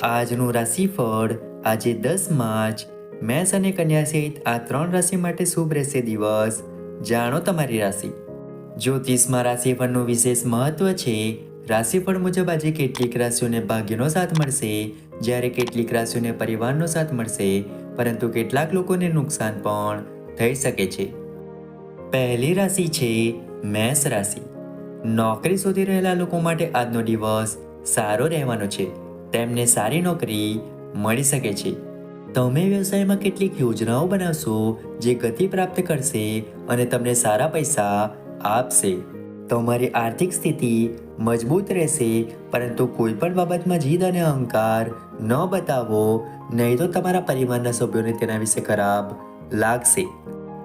આજનું રાશિફળ આજે 10 માર્ચ મેષ અને કન્યા સહિત આ 3 રાશિ માટે શુભ રહેશે દિવસ. જાણો તમારી રાશિ. જ્યોતિષમાં રાશિફળનું વિશેષ મહત્વ છે. રાશિફળ મુજબ આજે કેટલીક રાશિઓને ભાગ્યનો સાથ મળશે, જ્યારે કેટલીક રાશિઓને પરિવારનો સાથ મળશે, પરંતુ કેટલાક લોકોને નુકસાન પણ થઈ શકે છે. પહેલી રાશિ છે મેષ રાશિ. નોકરી શોધી રહેલા લોકો માટે આજનો દિવસ સારો રહેવાનો છે. તેમને સારી નોકરી મળી શકે છે. તમે વ્યવસાયમાં કેટલીક યોજનાઓ બનાવશો જે ગતિ પ્રાપ્ત કરશે અને તમને સારા પૈસા આપશે. તમારી આર્થિક સ્થિતિ મજબૂત રહેશે, પરંતુ કોઈ પણ બાબતમાં જીદ અને અહંકાર ન બતાવો, નહીં તો તમારા પરિવારના સભ્યોને તેના વિશે ખરાબ લાગશે.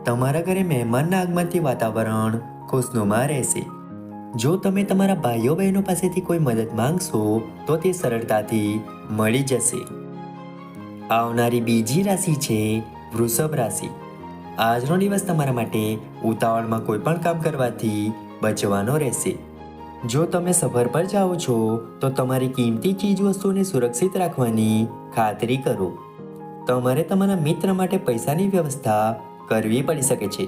તમારા ઘરે મહેમાનના આગમનથી વાતાવરણ ખુશનુમા રહેશે. જો તમે તમારા ભાઈઓ બહેનો પાસેથી કોઈ મદદ માંગશો તો તે સરળતાથી મળી જશે. આવનારી બીજી રાશિ છે વૃષભ રાશિ. આજનો દિવસ તમારા માટે ઉતાવળમાં કોઈ પણ કામ કરવાથી બચવાનો રહેશે. જો તમે સફર પર જાઓ છો તો તમારી કિંમતી ચીજવસ્તુઓને સુરક્ષિત રાખવાની ખાતરી કરો. તમારે તમારા મિત્ર માટે પૈસાની વ્યવસ્થા કરવી પડી શકે છે.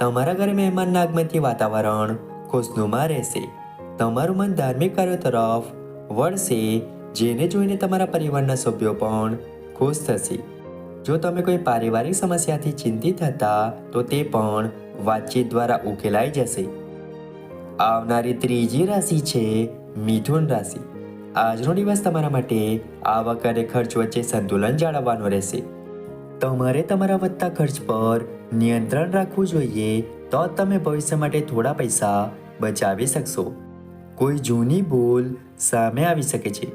તમારા ઘરે મહેમાનના આગમનથી વાતાવરણ ખુશનુમા રહેશે. તમારું મન ધાર્મિક કાર્યો તરફ વળશે, જેને જોઈને તમારા પરિવારના સભ્યો પણ ખુશ થશે. જો તમે કોઈ પારિવારિક સમસ્યાથી ચિંતિત હતા તો તે પણ વાતચીત દ્વારા ઉકેલાઈ જશે. આવનારી ત્રીજી રાશિ છે મિથુન રાશિ. આજનો દિવસ તમારા માટે આવક અને ખર્ચ વચ્ચે સંતુલન જાળવવાનો રહેશે. તમારે તમારા વધતા ખર્ચ પર નિયંત્રણ રાખવું જોઈએ, તો તમે ભવિષ્ય માટે થોડા પૈસા બચાવી શકશો. કોઈ જૂની ભૂલ સામે આવી શકે છે.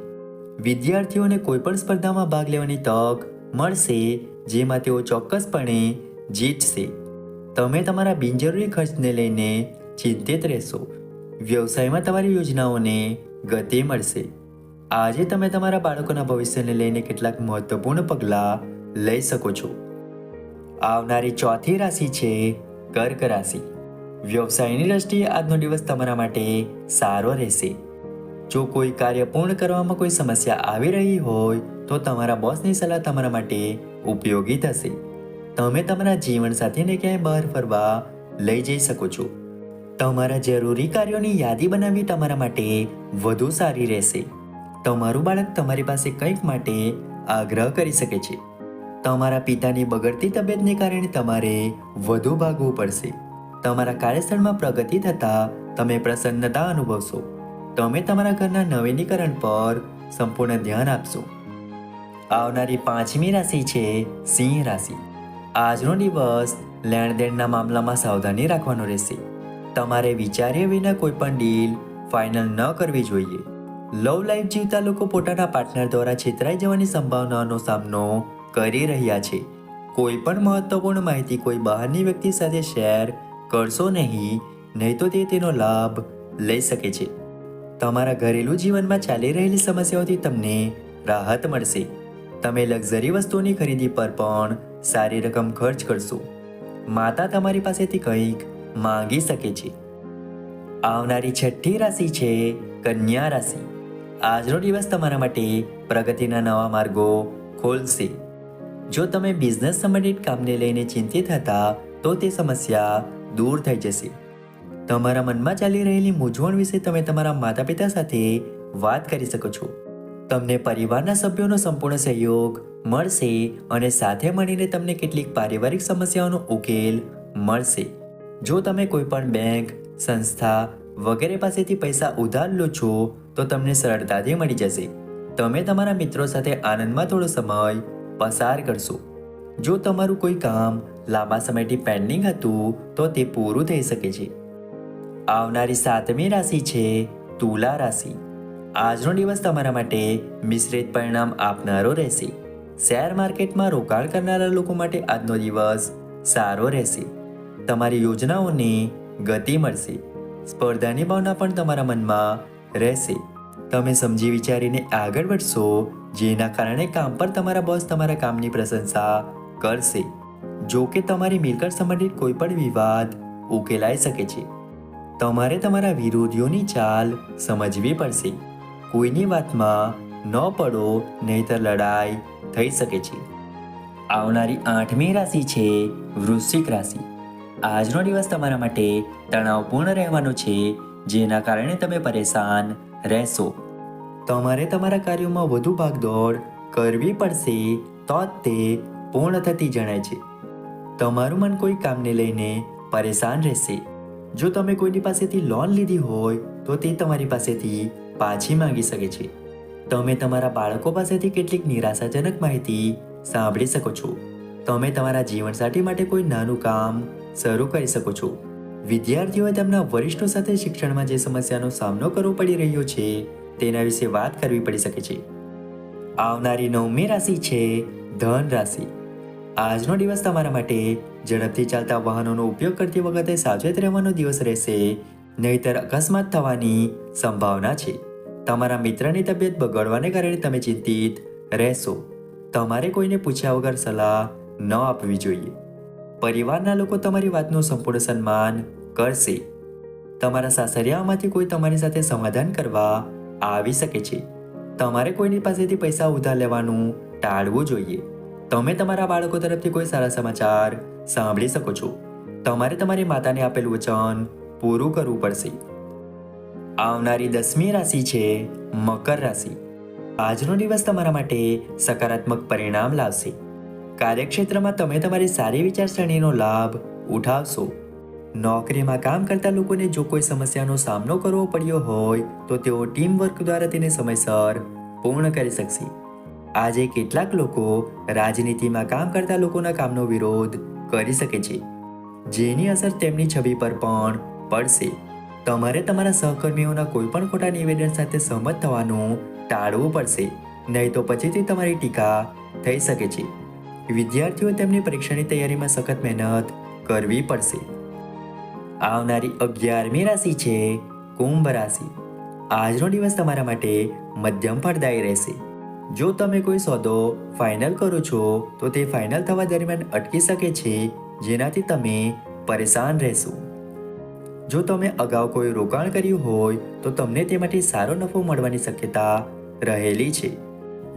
વિદ્યાર્થીઓને કોઈ પણ સ્પર્ધામાં ભાગ લેવાની તક મળશે, જેમાં તેઓ ચોક્કસપણે જીતશે. તમે તમારા બિનજરૂરી ખર્ચને લઈને ચિંતિત રહેશો. વ્યવસાયમાં તમારી યોજનાઓને ગતિ મળશે. આજે તમે તમારા બાળકોના ભવિષ્યને લઈને કેટલાક મહત્વપૂર્ણ પગલાં લઈ શકો છો. આવનારી ચોથી રાશિ છે કર્ક રાશિ. વ્યવસાયની દ્રષ્ટિએ આજનો દિવસ તમારા માટે સારો રહેશે. જો કોઈ કાર્ય પૂર્ણ કરવામાં કોઈ સમસ્યા આવી રહી હોય તો તમારા બોસની સલાહ તમારા માટે ઉપયોગી થશે. તમે તમારા જીવનસાથીને ક્યાંય બહાર ફરવા લઈ જઈ શકો છો. તમારા જરૂરી કાર્યોની યાદી બનાવવી તમારા માટે વધુ સારી રહેશે. તમારું બાળક તમારી પાસે કંઈક માટે આગ્રહ કરી શકે છે. તમારા પિતાની બગડતી તબિયતને કારણે તમારે વધુ ભાગવું પડશે. તમારા કાર્યસ્થળમાં પ્રગતિ થતાં તમે પ્રસન્નતા અનુભવશો. તમે તમારા ઘરના નવીનીકરણ પર સંપૂર્ણ ધ્યાન આપશો. આવનારી પાંચમી રાશિ છે સિંહ રાશિ. આજનો દિવસ લેણદેણના મામલામાં સાવધાની રાખવાનો રહેશે. તમારે વિચાર્યા વિના કોઈ પણ ડીલ ફાઇનલ ન કરવી જોઈએ. લવ લાઈફ જીવતા લોકો પોતાના પાર્ટનર દ્વારા છેતરાઈ જવાની સંભાવનાનો સામનો કરી રહ્યા છે. કોઈ પણ મહત્વપૂર્ણ માહિતી કોઈ બહારની વ્યક્તિ સાથે શેર કરશો નહીં, નહીં તો તે તેનો લાભ લઈ શકે છે. તમારા ઘરેલું જીવનમાં ચાલી રહેલી સમસ્યાઓથી તમને રાહત મળશે. તમે લક્ઝરી વસ્તુઓની ખરીદી પર પણ સારી રકમ ખર્ચ કરશો. માતા તમારી પાસેથી કંઈક માંગી શકે છે. આવનારી છઠ્ઠી રાશિ છે કન્યા રાશિ. આજનો દિવસ તમારા માટે પ્રગતિના નવા માર્ગો ખોલશે. જો તમે બિઝનેસ સંબંધિત કામને લઈને ચિંતિત હતા તો તે સમસ્યા દૂર થઈ જશે. તમારા મનમાં ચાલી રહેલી મૂંઝવણ વિશે તમે તમારા માતા પિતા સાથે વાત કરી શકો છો. તમને પરિવારના સભ્યોનો સંપૂર્ણ સહયોગ મળશે અને સાથે મળીને તમને કેટલીક પારિવારિક સમસ્યાઓનો ઉકેલ મળશે. જો તમે કોઈ પણ બેંક, સંસ્થા વગેરે પાસેથી પૈસા ઉધાર લો છો તો તમને સરળતાથી મળી જશે. તમે તમારા મિત્રો સાથે આનંદમાં થોડો સમય પસાર કરશો. જો તમારું કોઈ કામ લાંબા સમયથી પેન્ડિંગ હતું તો તે પૂરું થઈ શકે છે. આવનારી સાતમી રાશિ છે તુલા રાશિ. આજનો દિવસ તમારા માટે મિશ્રિત પરિણામ આપનારો રહેશે. શેર માર્કેટમાં રોકાણ કરનારા લોકો માટે આજનો દિવસ સારો રહેશે. તમારી યોજનાઓને ગતિ મળશે. સ્પર્ધાની ભાવના પણ તમારા મનમાં રહેશે. તમે સમજી વિચારીને આગળ વધશો, જેના કારણે કામ પર તમારા બોસ તમારા કામની પ્રશંસા કરશે. જો કે તમારી મિલકત સંબંધિત કોઈ પણ વિવાદ ઉકેલાઈ શકે છે. તમારે તમારા વિરોધીઓની ચાલ સમજવી પડશે. કોઈની વાતમાં ન પડો, નહીંતર લડાઈ થઈ શકે છે. આવનારી 8મી રાશિ છે વૃશ્ચિક રાશિ. આજનો દિવસ તમારા માટે તણાવપૂર્ણ રહેવાનો છે, જેના કારણે તમે પરેશાન રહેશો. તમારે તમારા કાર્યોમાં વધુ ભાગદોડ કરવી પડશે, તો જ તે પૂર્ણ થતી જણાય છે. તમારું મન કોઈ કામને લઈને પરેશાન રહેશે. જો તમે કોઈની પાસેથી લોન લીધી હોય તો તે તમારી પાસેથી પાછી માંગી શકે છે. તમે તમારા બાળકો પાસેથી કેટલીક નિરાશાજનક માહિતી સાંભળી શકો છો. તમે તમારા જીવનસાથી માટે કોઈ નાનું કામ શરૂ કરી શકો છો. વિદ્યાર્થીઓએ તેમના વરિષ્ઠો સાથે શિક્ષણમાં જે સમસ્યાનો સામનો કરવો પડી રહ્યો છે તેના વિશે વાત કરવી પડી શકે છે. આવનારી 9મી રાશિ છે ધન રાશિ. આજનો દિવસ તમારા માટે ઝડપથી ચાલતા વાહનોનો ઉપયોગ કરતી વખતે સાવચેત રહેવાનો દિવસ રહેશે, નહીંતર અકસ્માત થવાની સંભાવના છે. તમારા મિત્રની તબિયત બગડવાને કારણે તમે ચિંતિત રહેશો. તમારે કોઈને પૂછ્યા વગર સલાહ ન આપવી જોઈએ. પરિવારના લોકો તમારી વાતનું સંપૂર્ણ સન્માન કરશે. તમારા સાસરિયામાંથી કોઈ તમારી સાથે સમાધાન કરવા આવી શકે છે. તમારે કોઈની પાસેથી પૈસા ઉધાર લેવાનું ટાળવું જોઈએ. તમે તમારા બાળકો તરફથી કોઈ સારા સમાચાર સાંભળી શકો છો. તમારે તમારી માતાને આપેલું વચન પૂરું કરવું પડશે. આવનારી 10મી રાશિ છે મકર રાશિ. આજનો દિવસ તમારા માટે સકારાત્મક પરિણામ લાવશે. કાર્યક્ષેત્રમાં તમે તમારી સારી વિચારસરણીનો લાભ ઉઠાવશો. નોકરીમાં કામ કરતા લોકોને જો કોઈ સમસ્યાનો સામનો કરવો પડ્યો હોય તો તેઓ ટીમ વર્ક દ્વારા તેને સમયસર પૂર્ણ કરી શકશે. આજે કેટલાક લોકો રાજનીતિમાં કામ કરતા લોકોના કામનો વિરોધ કરી શકે છે, જેની અસર તેમની છબી પર પણ પડશે. તમારે તમારા સહકર્મીઓના કોઈ પણ ખોટા નિવેદન સાથે સહમત થવાનું ટાળવું પડશે, નહીં તો પછીથી તમારી ટીકા થઈ શકે છે. વિદ્યાર્થીઓ તેમની પરીક્ષાની તૈયારીમાં સખત મહેનત કરવી પડશે. આવનારી 11મી રાશિ છે કુંભ રાશિ. આજનો દિવસ તમારા માટે મધ્યમ ફળદાયી રહેશે. જો તમે કોઈ સોદો ફાઇનલ કરો છો તો તે ફાઇનલ થવા દરમિયાન અટકી શકે છે, જેનાથી તમે પરેશાન રહેશો. જો તમે અગાઉ કોઈ રોકાણ કર્યું હોય તો તમને તેમાંથી સારો નફો મળવાની શક્યતા રહેલી છે.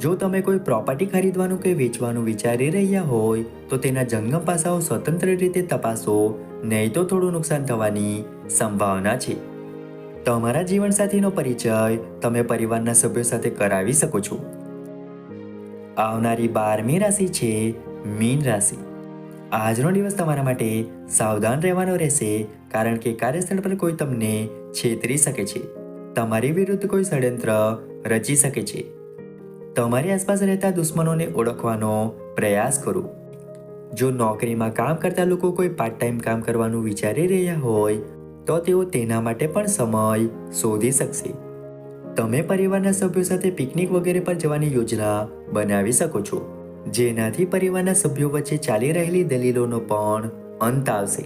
જો તમે કોઈ પ્રોપર્ટી ખરીદવાનું કે વેચવાનું વિચારી રહ્યા હોય તો તેના જંગમ પાસાઓ સ્વતંત્ર રીતે તપાસો, નહીં તો થોડું નુકસાન થવાની સંભાવના છે. તમારા જીવનસાથીનો પરિચય તમે પરિવારના સભ્યો સાથે કરાવી શકો છો. આવનારી 12મી રાશિ છે મીન રાશિ. આજનો દિવસ તમારા માટે સાવધાન રહેવાનો રહેશે, કારણ કે કાર્યસ્થળ પર કોઈ તમને છેતરી શકે છે. તમારી વિરુદ્ધ કોઈ ષડયંત્ર રચી શકે છે. તમારી આસપાસ રહેતા દુશ્મનોને ઓળખવાનો પ્રયાસ કરો. જો નોકરીમાં કામ કરતા લોકો કોઈ પાર્ટ ટાઈમ કામ કરવાનું વિચારી રહ્યા હોય તો તેઓ તેના માટે પણ સમય શોધી શકશે. તમે પરિવારના સભ્યો સાથે પિકનિક વગેરે પર જવાની યોજના બનાવી શકો છો, જેનાથી પરિવારના સભ્યો વચ્ચે ચાલી રહેલી દલીલોનો પણ અંત આવશે.